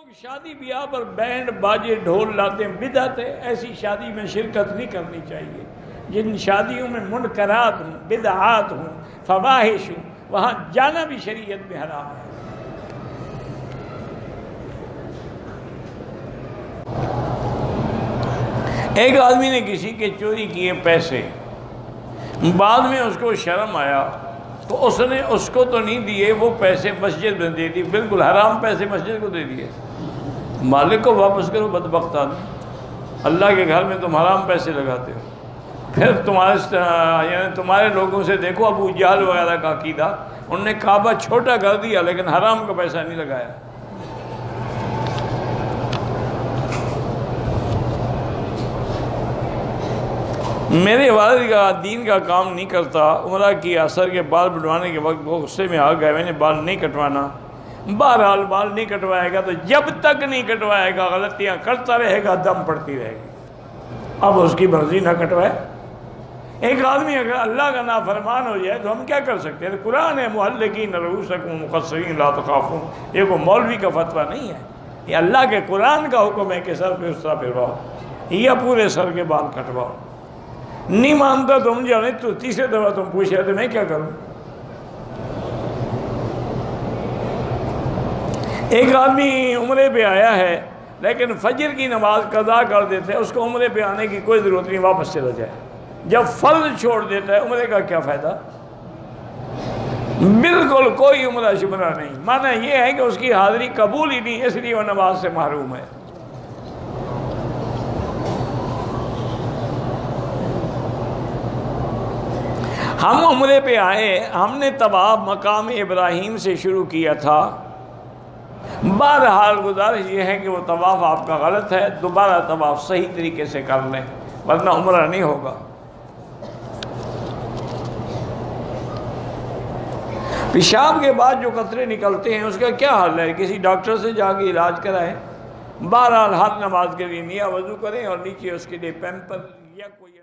لوگ شادی بیاہ پر بینڈ باجے ڈھول لاتے ہیں، بدعت ہے، ایسی شادی میں شرکت نہیں کرنی چاہیے۔ جن شادیوں میں منکرات ہوں، بدعات ہوں، فواحش ہوں، وہاں جانا بھی شریعت میں حرام ہے۔ ایک آدمی نے کسی کے چوری کیے پیسے، بعد میں اس کو شرم آیا تو اس نے اس کو تو نہیں دیے، وہ پیسے مسجد میں دے دی، بالکل حرام پیسے مسجد کو دے دیے۔ مالک کو واپس کرو بدبخت آدمی، اللہ کے گھر میں تم حرام پیسے لگاتے ہو۔ پھر تمہارے لوگوں سے دیکھو ابو جہل وغیرہ کا عقیدہ، انہوں نے کعبہ چھوٹا کر دیا لیکن حرام کا پیسہ نہیں لگایا۔ میرے والد کا دین کا کام نہیں کرتا، عمرہ کی اثر کے بال بڑھوانے کے وقت وہ غصے میں آ گئے، میں نے بال نہیں کٹوانا۔ بہرحال بال نہیں کٹوائے گا تو جب تک نہیں کٹوائے گا غلطیاں کرتا رہے گا، دم پڑتی رہے گی۔ اب اس کی مرضی نہ کٹوائے۔ ایک آدمی اگر اللہ کا نافرمان ہو جائے تو ہم کیا کر سکتے ہیں؟ قرآن ہے محلقین رؤوسکم مقصرین لا تخافون، یہ کوئی مولوی کا فتویٰ نہیں ہے، یہ اللہ کے قرآن کا حکم ہے کہ سر پہ اس طرح پھرواؤ یا پورے سر کے بال کٹواؤ۔ نہیں مانتا تو مجھے نہیں، تو تیسرے دفعہ تم پوچھ رہے تو میں کیا کروں؟ ایک آدمی عمرے پہ آیا ہے لیکن فجر کی نماز قضا کر دیتے ہیں، اس کو عمرے پہ آنے کی کوئی ضرورت نہیں، واپس چلا جائے۔ جب فرض چھوڑ دیتا ہے عمرے کا کیا فائدہ؟ بالکل کوئی عمرہ شمرہ نہیں، معنی یہ ہے کہ اس کی حاضری قبول ہی نہیں، اس لیے وہ نماز سے محروم ہے۔ ہم عمرے پہ آئے، ہم نے طواف مقام ابراہیم سے شروع کیا تھا، بہرحال گزارش یہ ہے کہ وہ طواف آپ کا غلط ہے، دوبارہ طواف صحیح طریقے سے کر لیں ورنہ عمرہ نہیں ہوگا۔ پیشاب کے بعد جو قطرے نکلتے ہیں اس کا کیا حل ہے؟ کسی ڈاکٹر سے جا کے علاج کرائیں۔ بہرحال ہر نماز کے لیے نیا وضو کریں اور نیچے اس کے لیے پیمپر یا کوئی